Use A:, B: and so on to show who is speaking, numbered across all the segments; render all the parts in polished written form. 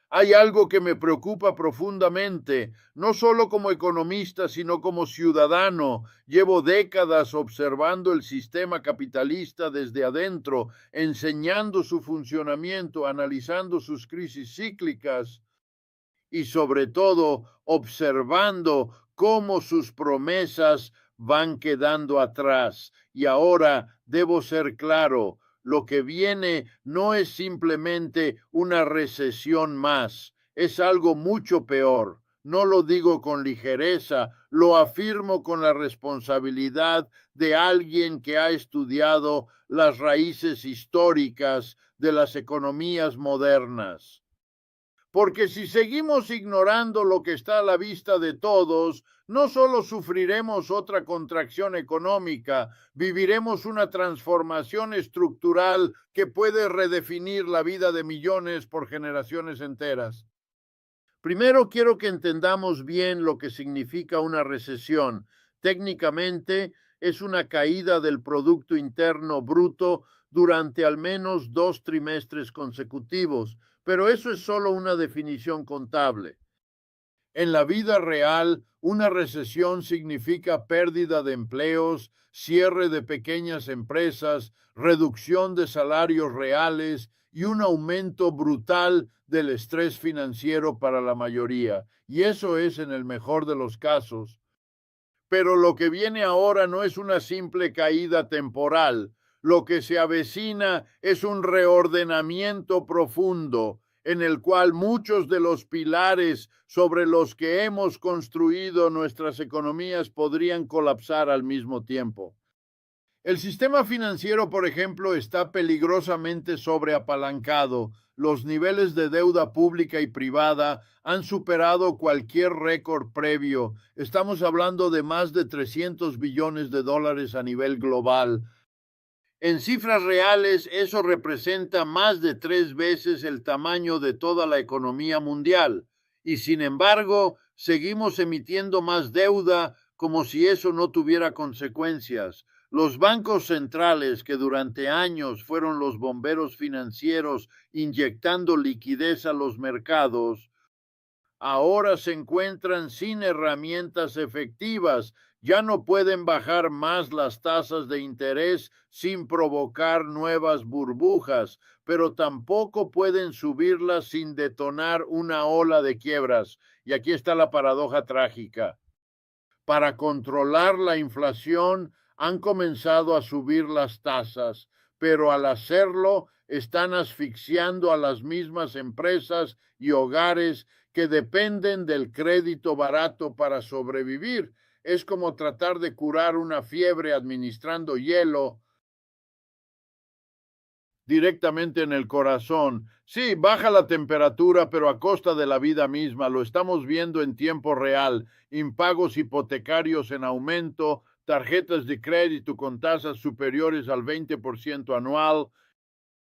A: Hay algo que me preocupa profundamente, no solo como economista, sino como ciudadano. Llevo décadas observando el sistema capitalista desde adentro, enseñando su funcionamiento, analizando sus crisis cíclicas y sobre todo observando cómo sus promesas van quedando atrás. Y ahora debo ser claro, lo que viene no es simplemente una recesión más, es algo mucho peor. No lo digo con ligereza, lo afirmo con la responsabilidad de alguien que ha estudiado las raíces históricas de las economías modernas. Porque si seguimos ignorando lo que está a la vista de todos, no solo sufriremos otra contracción económica, viviremos una transformación estructural que puede redefinir la vida de millones por generaciones enteras. Primero quiero que entendamos bien lo que significa una recesión. Técnicamente es una caída del Producto Interno Bruto durante al menos 2 trimestres consecutivos, pero eso es solo una definición contable. En la vida real, una recesión significa pérdida de empleos, cierre de pequeñas empresas, reducción de salarios reales y un aumento brutal del estrés financiero para la mayoría. Y eso es en el mejor de los casos. Pero lo que viene ahora no es una simple caída temporal. Lo que se avecina es un reordenamiento profundo en el cual muchos de los pilares sobre los que hemos construido nuestras economías podrían colapsar al mismo tiempo. El sistema financiero, por ejemplo, está peligrosamente sobreapalancado. Los niveles de deuda pública y privada han superado cualquier récord previo. Estamos hablando de más de 300 billones de dólares a nivel global. En cifras reales, eso representa más de 3 veces el tamaño de toda la economía mundial. Y sin embargo, seguimos emitiendo más deuda como si eso no tuviera consecuencias. Los bancos centrales, que durante años fueron los bomberos financieros inyectando liquidez a los mercados, ahora se encuentran sin herramientas efectivas. Ya no pueden bajar más las tasas de interés sin provocar nuevas burbujas, pero tampoco pueden subirlas sin detonar una ola de quiebras. Y aquí está la paradoja trágica. Para controlar la inflación han comenzado a subir las tasas, pero al hacerlo están asfixiando a las mismas empresas y hogares que dependen del crédito barato para sobrevivir. Es como tratar de curar una fiebre administrando hielo directamente en el corazón. Sí, baja la temperatura, pero a costa de la vida misma. Lo estamos viendo en tiempo real. Impagos hipotecarios en aumento, tarjetas de crédito con tasas superiores al 20% anual,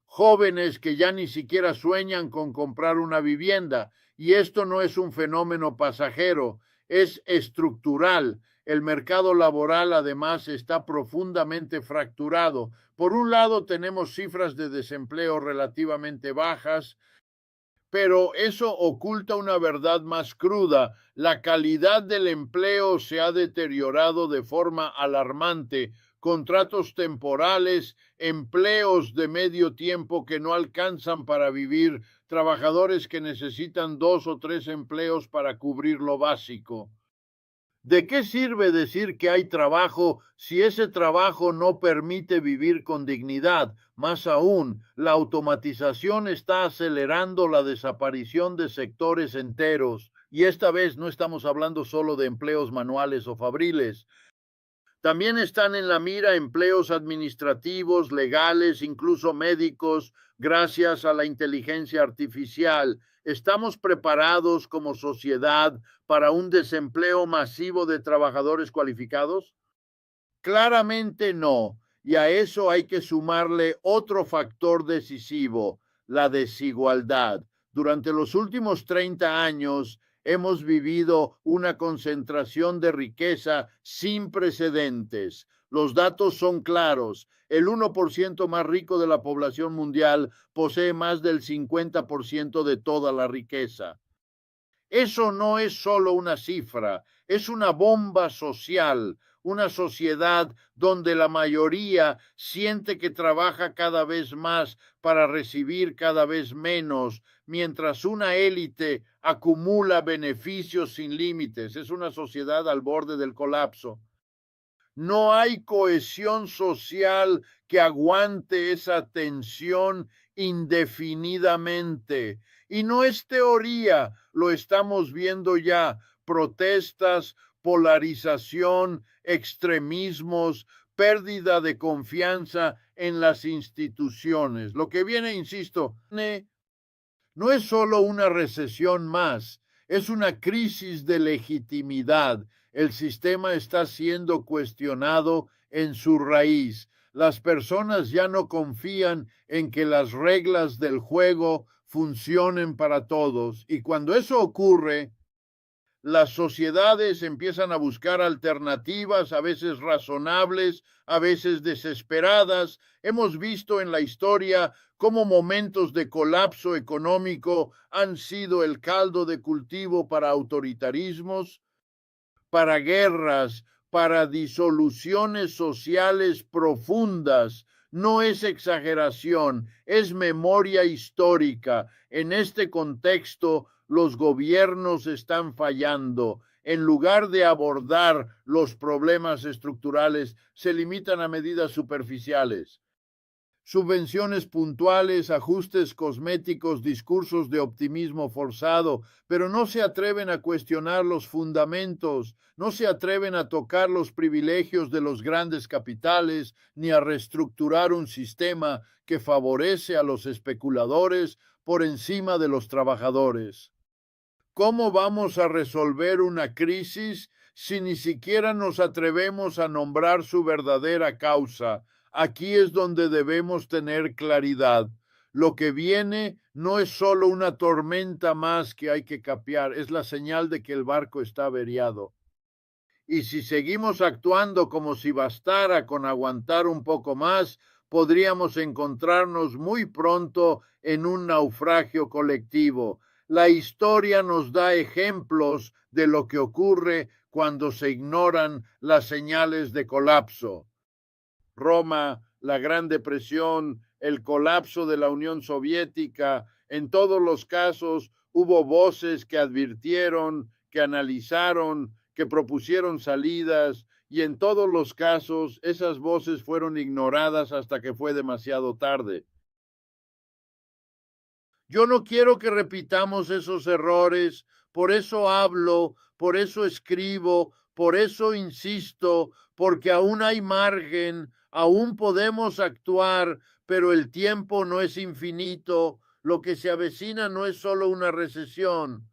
A: jóvenes que ya ni siquiera sueñan con comprar una vivienda. Y esto no es un fenómeno pasajero, es estructural. El mercado laboral además está profundamente fracturado. Por un lado tenemos cifras de desempleo relativamente bajas, pero eso oculta una verdad más cruda. La calidad del empleo se ha deteriorado de forma alarmante. Contratos temporales, empleos de medio tiempo que no alcanzan para vivir, trabajadores que necesitan 2 o 3 empleos para cubrir lo básico. ¿De qué sirve decir que hay trabajo si ese trabajo no permite vivir con dignidad? Más aún, la automatización está acelerando la desaparición de sectores enteros. Y esta vez no estamos hablando solo de empleos manuales o fabriles. También están en la mira empleos administrativos, legales, incluso médicos, gracias a la inteligencia artificial. ¿Estamos preparados como sociedad para un desempleo masivo de trabajadores cualificados? Claramente no. Y a eso hay que sumarle otro factor decisivo, la desigualdad. Durante los últimos 30 años hemos vivido una concentración de riqueza sin precedentes. Los datos son claros. El 1% más rico de la población mundial posee más del 50% de toda la riqueza. Eso no es solo una cifra, es una bomba social, una sociedad donde la mayoría siente que trabaja cada vez más para recibir cada vez menos, mientras una élite acumula beneficios sin límites. Es una sociedad al borde del colapso. No hay cohesión social que aguante esa tensión indefinidamente. Y no es teoría, lo estamos viendo ya. Protestas, polarización, extremismos, pérdida de confianza en las instituciones. Lo que viene, insisto, no es solo una recesión más, es una crisis de legitimidad. El sistema está siendo cuestionado en su raíz. Las personas ya no confían en que las reglas del juego funcionen para todos. Y cuando eso ocurre, las sociedades empiezan a buscar alternativas, a veces razonables, a veces desesperadas. Hemos visto en la historia cómo momentos de colapso económico han sido el caldo de cultivo para autoritarismos, para guerras, para disoluciones sociales profundas. No es exageración, es memoria histórica. En este contexto, los gobiernos están fallando. En lugar de abordar los problemas estructurales, se limitan a medidas superficiales. Subvenciones puntuales, ajustes cosméticos, discursos de optimismo forzado, pero no se atreven a cuestionar los fundamentos, no se atreven a tocar los privilegios de los grandes capitales, ni a reestructurar un sistema que favorece a los especuladores por encima de los trabajadores. ¿Cómo vamos a resolver una crisis si ni siquiera nos atrevemos a nombrar su verdadera causa? Aquí es donde debemos tener claridad. Lo que viene no es solo una tormenta más que hay que capear, es la señal de que el barco está averiado. Y si seguimos actuando como si bastara con aguantar un poco más, podríamos encontrarnos muy pronto en un naufragio colectivo. La historia nos da ejemplos de lo que ocurre cuando se ignoran las señales de colapso. Roma, la Gran Depresión, el colapso de la Unión Soviética, en todos los casos hubo voces que advirtieron, que analizaron, que propusieron salidas, y en todos los casos esas voces fueron ignoradas hasta que fue demasiado tarde. Yo no quiero que repitamos esos errores, por eso hablo, por eso escribo, por eso insisto, porque aún hay margen, aún podemos actuar, pero el tiempo no es infinito. Lo que se avecina no es solo una recesión,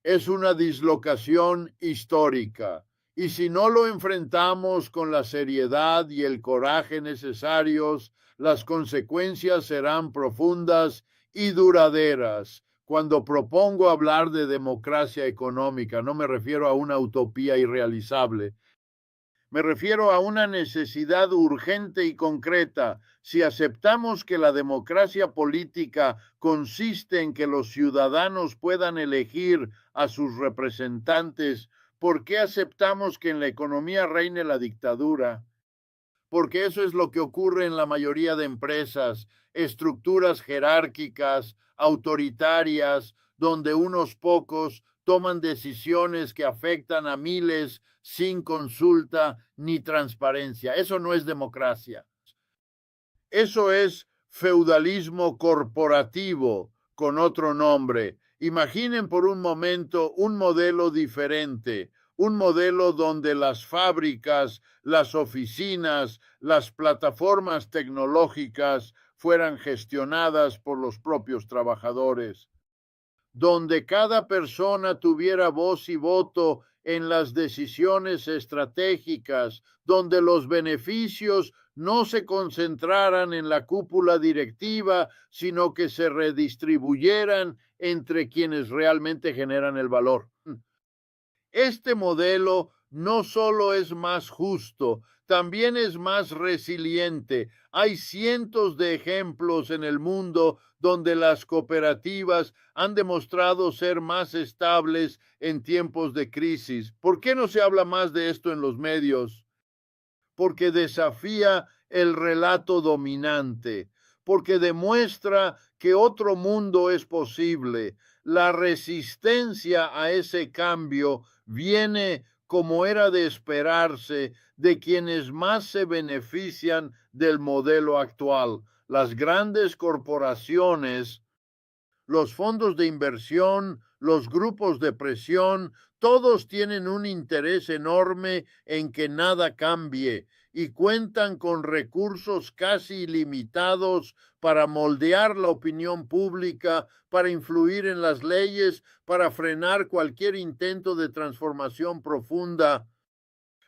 A: es una dislocación histórica. Y si no lo enfrentamos con la seriedad y el coraje necesarios, las consecuencias serán profundas y duraderas. Cuando propongo hablar de democracia económica, no me refiero a una utopía irrealizable, me refiero a una necesidad urgente y concreta. Si aceptamos que la democracia política consiste en que los ciudadanos puedan elegir a sus representantes, ¿por qué aceptamos que en la economía reine la dictadura? Porque eso es lo que ocurre en la mayoría de empresas, estructuras jerárquicas, autoritarias, donde unos pocos toman decisiones que afectan a miles sin consulta ni transparencia. Eso no es democracia. Eso es feudalismo corporativo con otro nombre. Imaginen por un momento un modelo diferente, un modelo donde las fábricas, las oficinas, las plataformas tecnológicas fueran gestionadas por los propios trabajadores, donde cada persona tuviera voz y voto en las decisiones estratégicas, donde los beneficios no se concentraran en la cúpula directiva, sino que se redistribuyeran entre quienes realmente generan el valor. Este modelo no solo es más justo, también es más resiliente. Hay cientos de ejemplos en el mundo donde las cooperativas han demostrado ser más estables en tiempos de crisis. ¿Por qué no se habla más de esto en los medios? Porque desafía el relato dominante, porque demuestra que otro mundo es posible. La resistencia a ese cambio viene, como era de esperarse, de quienes más se benefician del modelo actual. Las grandes corporaciones, los fondos de inversión, los grupos de presión, todos tienen un interés enorme en que nada cambie y cuentan con recursos casi ilimitados para moldear la opinión pública, para influir en las leyes, para frenar cualquier intento de transformación profunda,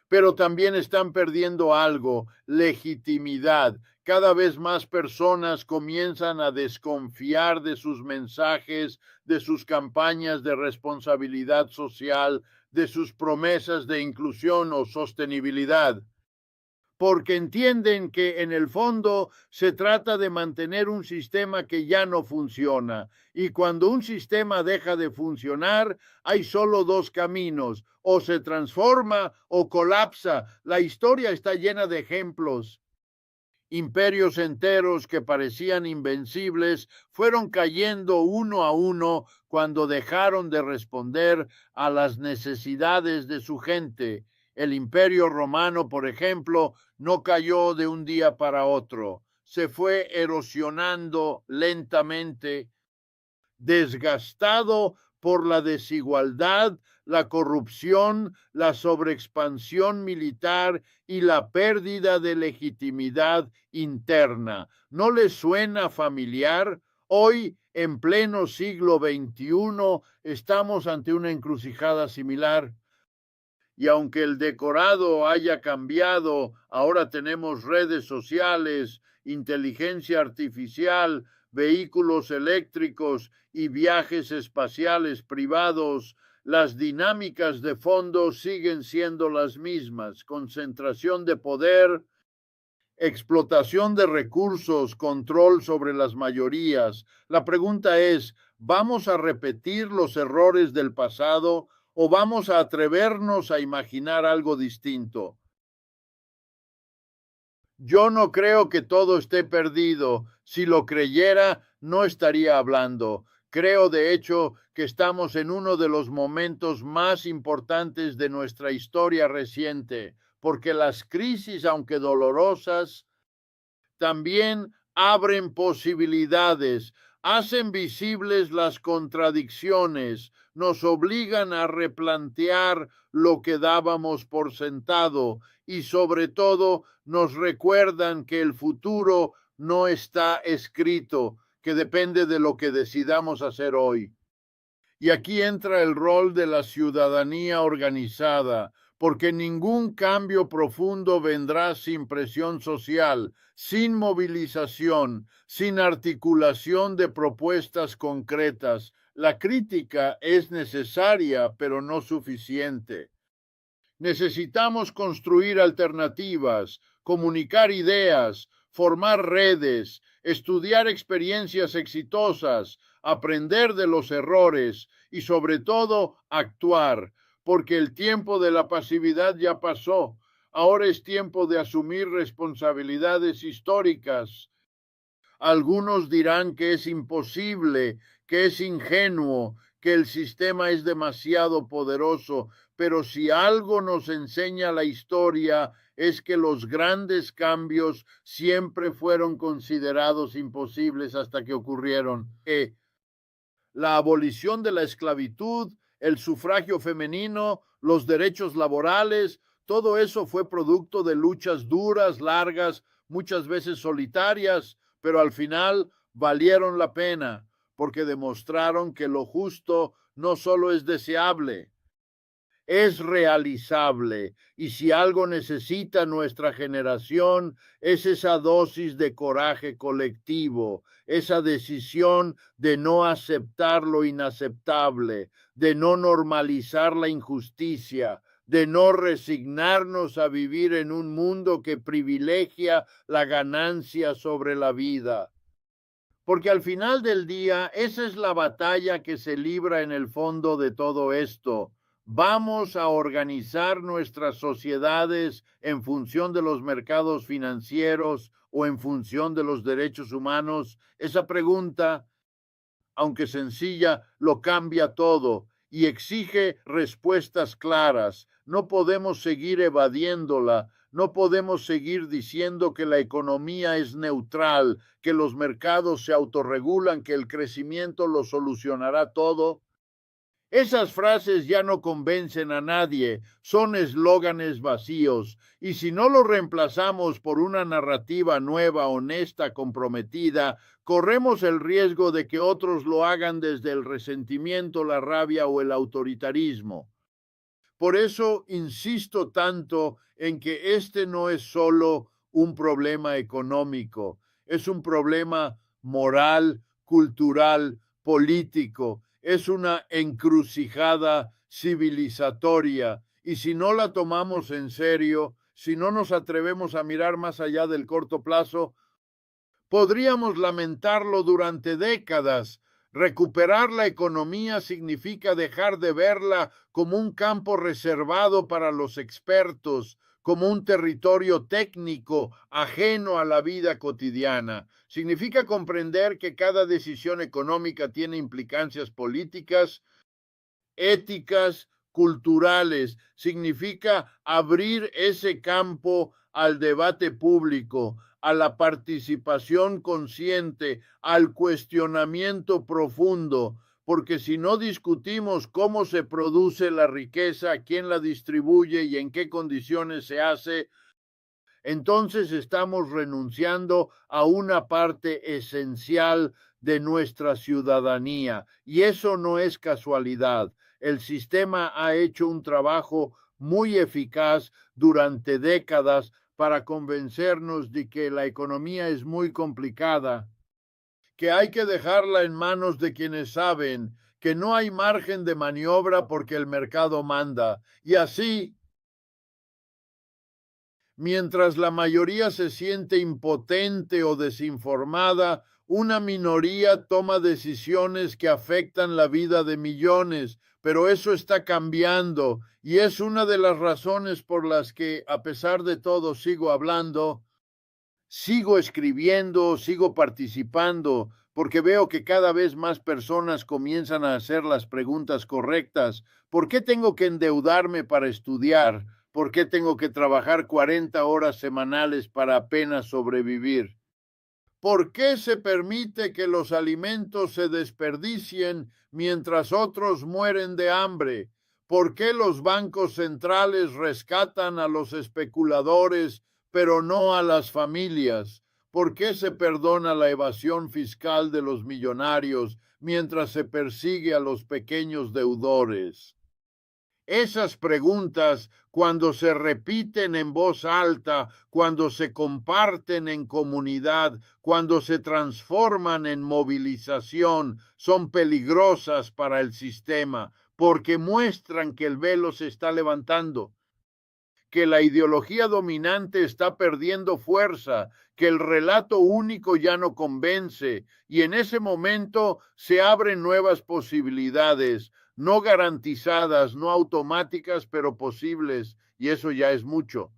A: pero también están perdiendo algo, legitimidad. Cada vez más personas comienzan a desconfiar de sus mensajes, de sus campañas de responsabilidad social, de sus promesas de inclusión o sostenibilidad, porque entienden que en el fondo se trata de mantener un sistema que ya no funciona. Y cuando un sistema deja de funcionar, hay solo dos caminos: o se transforma o colapsa. La historia está llena de ejemplos. Imperios enteros que parecían invencibles fueron cayendo uno a uno cuando dejaron de responder a las necesidades de su gente. El Imperio Romano, por ejemplo, no cayó de un día para otro. Se fue erosionando lentamente, desgastado por la desigualdad, la corrupción, la sobreexpansión militar y la pérdida de legitimidad interna. ¿No les suena familiar? Hoy, en pleno siglo XXI, estamos ante una encrucijada similar. Y aunque el decorado haya cambiado, ahora tenemos redes sociales, inteligencia artificial, vehículos eléctricos y viajes espaciales privados, las dinámicas de fondo siguen siendo las mismas: concentración de poder, explotación de recursos, control sobre las mayorías. La pregunta es, ¿vamos a repetir los errores del pasado o vamos a atrevernos a imaginar algo distinto? Yo no creo que todo esté perdido. Si lo creyera, no estaría hablando. Creo, de hecho, que estamos en uno de los momentos más importantes de nuestra historia reciente, porque las crisis, aunque dolorosas, también abren posibilidades, hacen visibles las contradicciones, nos obligan a replantear lo que dábamos por sentado y sobre todo nos recuerdan que el futuro no está escrito, que depende de lo que decidamos hacer hoy. Y aquí entra el rol de la ciudadanía organizada, porque ningún cambio profundo vendrá sin presión social, sin movilización, sin articulación de propuestas concretas. La crítica es necesaria, pero no suficiente. Necesitamos construir alternativas, comunicar ideas, formar redes, estudiar experiencias exitosas, aprender de los errores y sobre todo actuar, porque el tiempo de la pasividad ya pasó. Ahora es tiempo de asumir responsabilidades históricas. Algunos dirán que es imposible, que es ingenuo, que el sistema es demasiado poderoso, pero si algo nos enseña la historia es que los grandes cambios siempre fueron considerados imposibles hasta que ocurrieron. La abolición de la esclavitud, el sufragio femenino, los derechos laborales, todo eso fue producto de luchas duras, largas, muchas veces solitarias, pero al final valieron la pena, porque demostraron que lo justo no solo es deseable, es realizable. Y si algo necesita nuestra generación es esa dosis de coraje colectivo, esa decisión de no aceptar lo inaceptable, de no normalizar la injusticia, de no resignarnos a vivir en un mundo que privilegia la ganancia sobre la vida. Porque al final del día, esa es la batalla que se libra en el fondo de todo esto. ¿Vamos a organizar nuestras sociedades en función de los mercados financieros o en función de los derechos humanos? Esa pregunta, aunque sencilla, lo cambia todo y exige respuestas claras. No podemos seguir evadiéndola, no podemos seguir diciendo que la economía es neutral, que los mercados se autorregulan, que el crecimiento lo solucionará todo. Esas frases ya no convencen a nadie, son eslóganes vacíos, y si no los reemplazamos por una narrativa nueva, honesta, comprometida, corremos el riesgo de que otros lo hagan desde el resentimiento, la rabia o el autoritarismo. Por eso insisto tanto en que este no es solo un problema económico, es un problema moral, cultural, político, es una encrucijada civilizatoria. Y si no la tomamos en serio, si no nos atrevemos a mirar más allá del corto plazo, podríamos lamentarlo durante décadas. Recuperar la economía significa dejar de verla como un campo reservado para los expertos, como un territorio técnico ajeno a la vida cotidiana. Significa comprender que cada decisión económica tiene implicancias políticas, éticas, culturales. Significa abrir ese campo al debate público, a la participación consciente, al cuestionamiento profundo, porque si no discutimos cómo se produce la riqueza, quién la distribuye y en qué condiciones se hace, entonces estamos renunciando a una parte esencial de nuestra ciudadanía. Y eso no es casualidad. El sistema ha hecho un trabajo muy eficaz durante décadas para convencernos de que la economía es muy complicada, que hay que dejarla en manos de quienes saben, que no hay margen de maniobra porque el mercado manda. Y así, mientras la mayoría se siente impotente o desinformada, una minoría toma decisiones que afectan la vida de millones, pero eso está cambiando y es una de las razones por las que, a pesar de todo, sigo hablando, sigo escribiendo, sigo participando, porque veo que cada vez más personas comienzan a hacer las preguntas correctas. ¿Por qué tengo que endeudarme para estudiar? ¿Por qué tengo que trabajar 40 horas semanales para apenas sobrevivir? ¿Por qué se permite que los alimentos se desperdicien mientras otros mueren de hambre? ¿Por qué los bancos centrales rescatan a los especuladores, pero no a las familias? ¿Por qué se perdona la evasión fiscal de los millonarios mientras se persigue a los pequeños deudores? Esas preguntas, cuando se repiten en voz alta, cuando se comparten en comunidad, cuando se transforman en movilización, son peligrosas para el sistema, porque muestran que el velo se está levantando, que la ideología dominante está perdiendo fuerza, que el relato único ya no convence, y en ese momento se abren nuevas posibilidades, no garantizadas, no automáticas, pero posibles, y eso ya es mucho.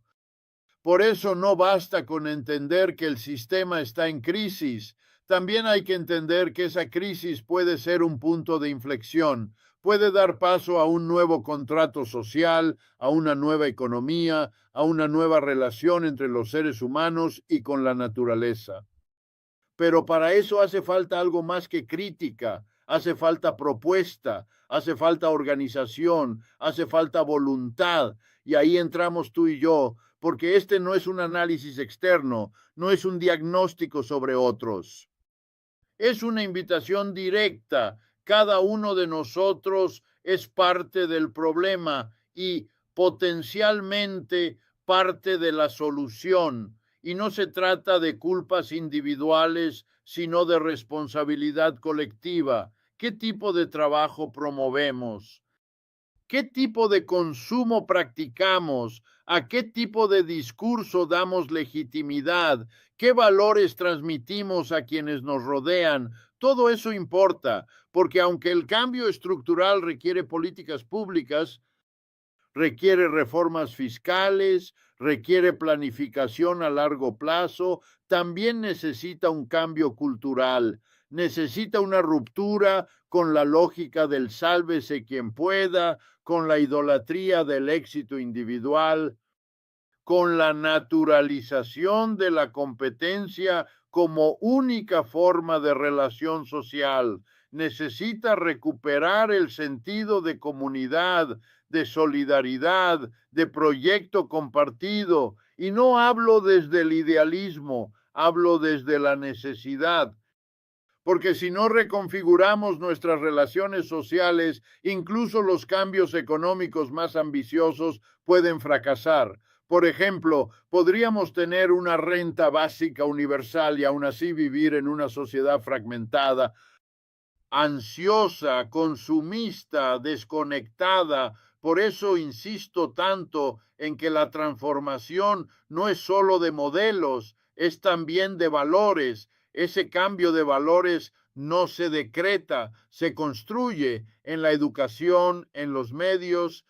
A: Por eso no basta con entender que el sistema está en crisis. También hay que entender que esa crisis puede ser un punto de inflexión, puede dar paso a un nuevo contrato social, a una nueva economía, a una nueva relación entre los seres humanos y con la naturaleza. Pero para eso hace falta algo más que crítica, hace falta propuesta, hace falta organización, hace falta voluntad. Y ahí entramos tú y yo, porque este no es un análisis externo, no es un diagnóstico sobre otros. Es una invitación directa. Cada uno de nosotros es parte del problema y potencialmente parte de la solución. Y no se trata de culpas individuales, sino de responsabilidad colectiva. ¿Qué tipo de trabajo promovemos? ¿Qué tipo de consumo practicamos? ¿A qué tipo de discurso damos legitimidad? ¿Qué valores transmitimos a quienes nos rodean? Todo eso importa, porque aunque el cambio estructural requiere políticas públicas, requiere reformas fiscales, requiere planificación a largo plazo, también necesita un cambio cultural, necesita una ruptura con la lógica del sálvese quien pueda, con la idolatría del éxito individual, con la naturalización de la competencia como única forma de relación social. Necesita recuperar el sentido de comunidad, de solidaridad, de proyecto compartido. Y no hablo desde el idealismo, hablo desde la necesidad. Porque si no reconfiguramos nuestras relaciones sociales, incluso los cambios económicos más ambiciosos pueden fracasar. Por ejemplo, podríamos tener una renta básica universal y aún así vivir en una sociedad fragmentada, ansiosa, consumista, desconectada. Por eso insisto tanto en que la transformación no es solo de modelos, es también de valores. Ese cambio de valores no se decreta, se construye en la educación, en los medios,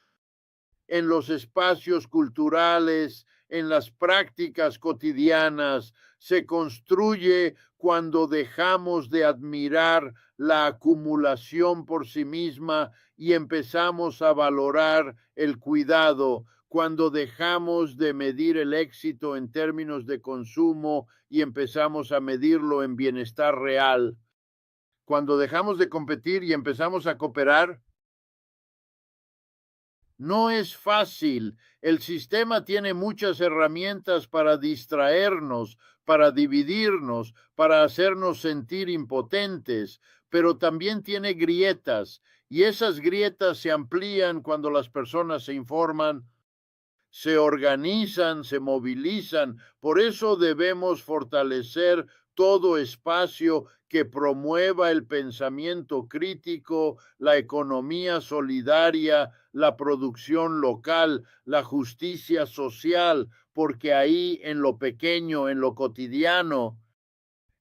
A: en los espacios culturales, en las prácticas cotidianas, se construye cuando dejamos de admirar la acumulación por sí misma y empezamos a valorar el cuidado, cuando dejamos de medir el éxito en términos de consumo y empezamos a medirlo en bienestar real, cuando dejamos de competir y empezamos a cooperar. No es fácil. El sistema tiene muchas herramientas para distraernos, para dividirnos, para hacernos sentir impotentes, pero también tiene grietas y esas grietas se amplían cuando las personas se informan, se organizan, se movilizan. Por eso debemos fortalecer todo espacio que promueva el pensamiento crítico, la economía solidaria, la producción local, la justicia social, porque ahí en lo pequeño, en lo cotidiano,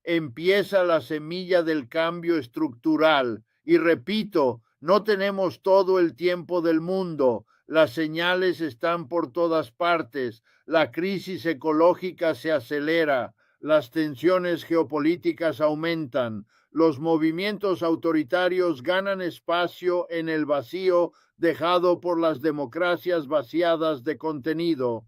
A: empieza la semilla del cambio estructural. Y repito, no tenemos todo el tiempo del mundo. Las señales están por todas partes. La crisis ecológica se acelera. Las tensiones geopolíticas aumentan. Los movimientos autoritarios ganan espacio en el vacío dejado por las democracias vaciadas de contenido.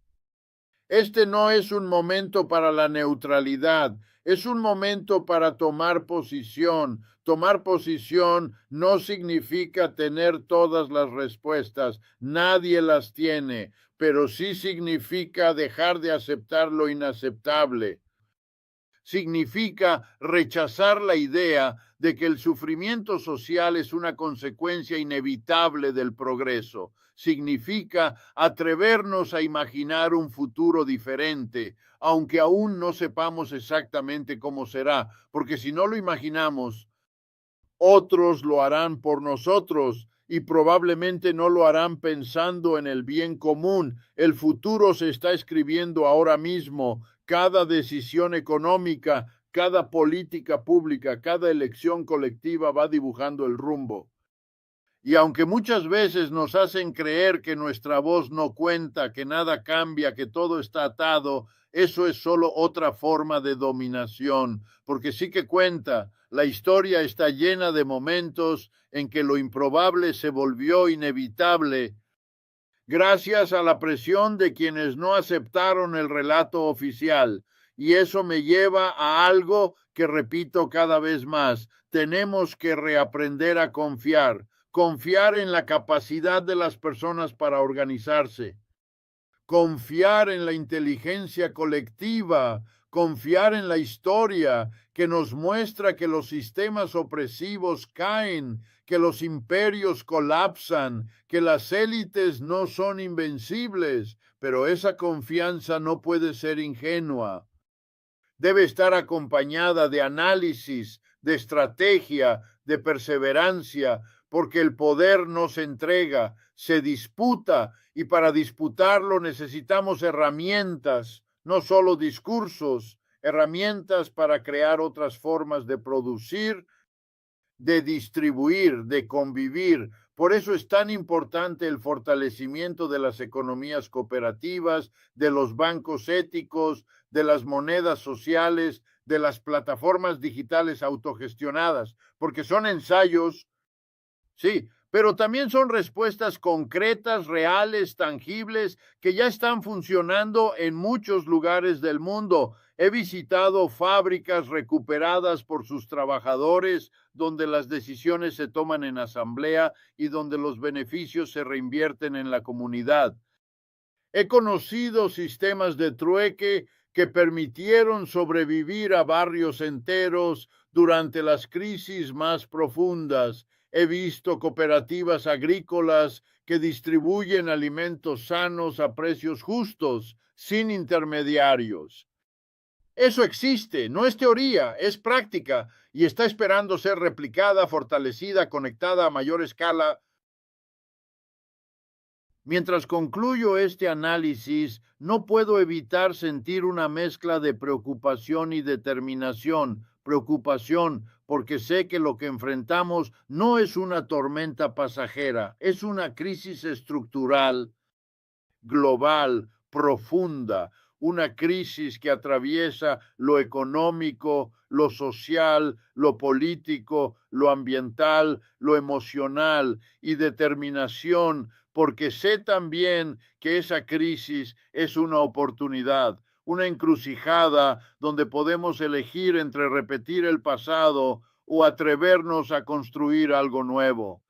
A: Este no es un momento para la neutralidad, es un momento para tomar posición. Tomar posición no significa tener todas las respuestas, nadie las tiene, pero sí significa dejar de aceptar lo inaceptable. Significa rechazar la idea de que el sufrimiento social es una consecuencia inevitable del progreso. Significa atrevernos a imaginar un futuro diferente, aunque aún no sepamos exactamente cómo será, porque si no lo imaginamos, otros lo harán por nosotros y probablemente no lo harán pensando en el bien común. El futuro se está escribiendo ahora mismo. Cada decisión económica, cada política pública, cada elección colectiva va dibujando el rumbo. Y aunque muchas veces nos hacen creer que nuestra voz no cuenta, que nada cambia, que todo está atado, eso es solo otra forma de dominación, porque sí que cuenta. La historia está llena de momentos en que lo improbable se volvió inevitable gracias a la presión de quienes no aceptaron el relato oficial. Y eso me lleva a algo que repito cada vez más. Tenemos que reaprender a confiar, confiar en la capacidad de las personas para organizarse, confiar en la inteligencia colectiva, confiar en la historia que nos muestra que los sistemas opresivos caen, que los imperios colapsan, que las élites no son invencibles, pero esa confianza no puede ser ingenua. Debe estar acompañada de análisis, de estrategia, de perseverancia, porque el poder no se entrega, se disputa, y para disputarlo necesitamos herramientas, no solo discursos, herramientas para crear otras formas de producir, de distribuir, de convivir. Por eso es tan importante el fortalecimiento de las economías cooperativas, de los bancos éticos, de las monedas sociales, de las plataformas digitales autogestionadas, porque son ensayos. Sí, pero también son respuestas concretas, reales, tangibles, que ya están funcionando en muchos lugares del mundo. He visitado fábricas recuperadas por sus trabajadores, donde las decisiones se toman en asamblea y donde los beneficios se reinvierten en la comunidad. He conocido sistemas de trueque que permitieron sobrevivir a barrios enteros durante las crisis más profundas. He visto cooperativas agrícolas que distribuyen alimentos sanos a precios justos, sin intermediarios. Eso existe, no es teoría, es práctica y está esperando ser replicada, fortalecida, conectada a mayor escala. Mientras concluyo este análisis, no puedo evitar sentir una mezcla de preocupación y determinación. Preocupación porque sé que lo que enfrentamos no es una tormenta pasajera, es una crisis estructural, global, profunda, una crisis que atraviesa lo económico, lo social, lo político, lo ambiental, lo emocional y determinación, porque sé también que esa crisis es una oportunidad, una encrucijada donde podemos elegir entre repetir el pasado o atrevernos a construir algo nuevo.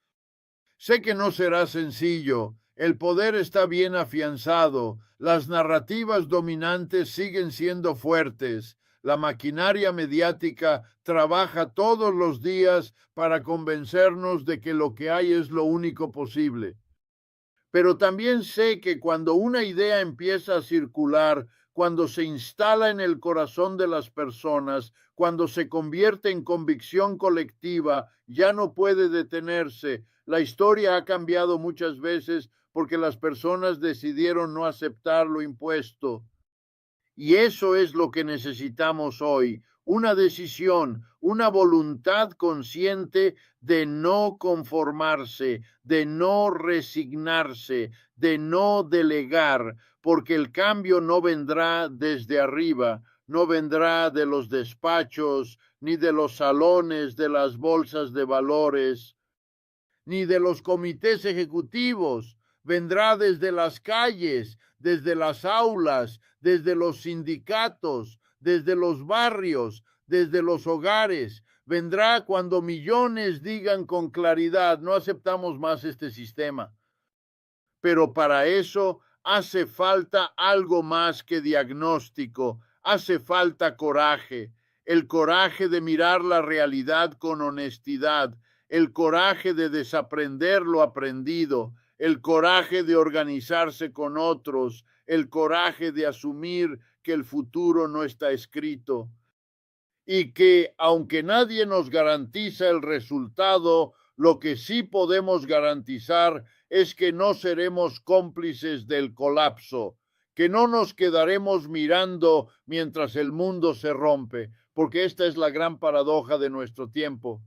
A: Sé que no será sencillo, el poder está bien afianzado, las narrativas dominantes siguen siendo fuertes, la maquinaria mediática trabaja todos los días para convencernos de que lo que hay es lo único posible. Pero también sé que cuando una idea empieza a circular, cuando se instala en el corazón de las personas, cuando se convierte en convicción colectiva, ya no puede detenerse. La historia ha cambiado muchas veces porque las personas decidieron no aceptar lo impuesto. Y eso es lo que necesitamos hoy, una decisión, una voluntad consciente de no conformarse, de no resignarse, de no delegar, porque el cambio no vendrá desde arriba, no vendrá de los despachos, ni de los salones de las bolsas de valores, ni de los comités ejecutivos, vendrá desde las calles, desde las aulas, desde los sindicatos, desde los barrios, desde los hogares. Vendrá cuando millones digan con claridad, no aceptamos más este sistema. Pero para eso hace falta algo más que diagnóstico, hace falta coraje, el coraje de mirar la realidad con honestidad, el coraje de desaprender lo aprendido, el coraje de organizarse con otros, el coraje de asumir que el futuro no está escrito y que aunque nadie nos garantiza el resultado, lo que sí podemos garantizar es que no seremos cómplices del colapso, que no nos quedaremos mirando mientras el mundo se rompe, porque esta es la gran paradoja de nuestro tiempo.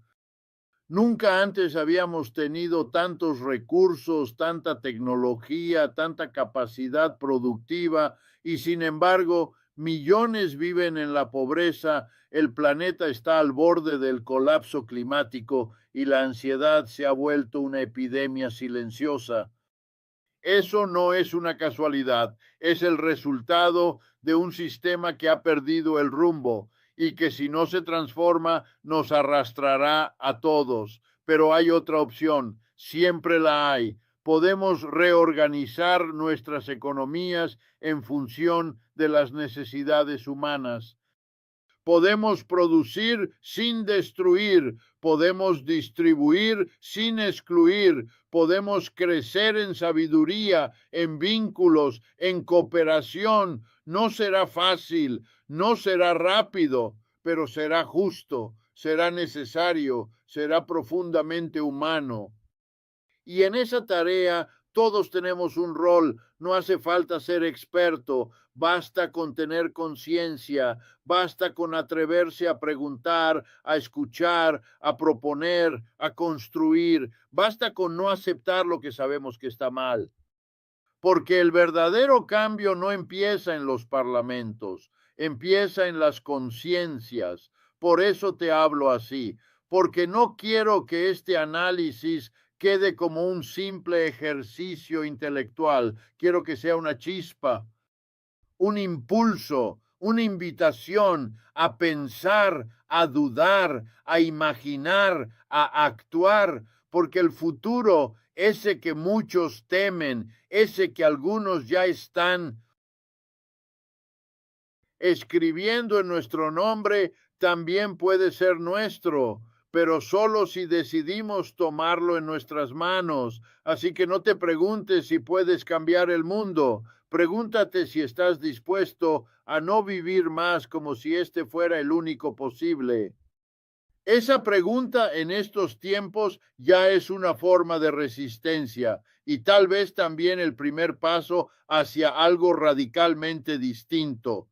A: Nunca antes habíamos tenido tantos recursos, tanta tecnología, tanta capacidad productiva y sin embargo millones viven en la pobreza, el planeta está al borde del colapso climático y la ansiedad se ha vuelto una epidemia silenciosa. Eso no es una casualidad, es el resultado de un sistema que ha perdido el rumbo y que si no se transforma nos arrastrará a todos. Pero hay otra opción, siempre la hay. Podemos reorganizar nuestras economías en función de las necesidades humanas. Podemos producir sin destruir, podemos distribuir sin excluir, podemos crecer en sabiduría, en vínculos, en cooperación. No será fácil, no será rápido, pero será justo, será necesario, será profundamente humano. Y en esa tarea todos tenemos un rol, no hace falta ser experto, basta con tener conciencia, basta con atreverse a preguntar, a escuchar, a proponer, a construir, basta con no aceptar lo que sabemos que está mal. Porque el verdadero cambio no empieza en los parlamentos, empieza en las conciencias. Por eso te hablo así, porque no quiero que este análisis quede como un simple ejercicio intelectual. Quiero que sea una chispa, un impulso, una invitación a pensar, a dudar, a imaginar, a actuar, porque el futuro, ese que muchos temen, ese que algunos ya están escribiendo en nuestro nombre, también puede ser nuestro, pero solo si decidimos tomarlo en nuestras manos. Así que no te preguntes si puedes cambiar el mundo. Pregúntate si estás dispuesto a no vivir más como si este fuera el único posible. Esa pregunta en estos tiempos ya es una forma de resistencia y tal vez también el primer paso hacia algo radicalmente distinto.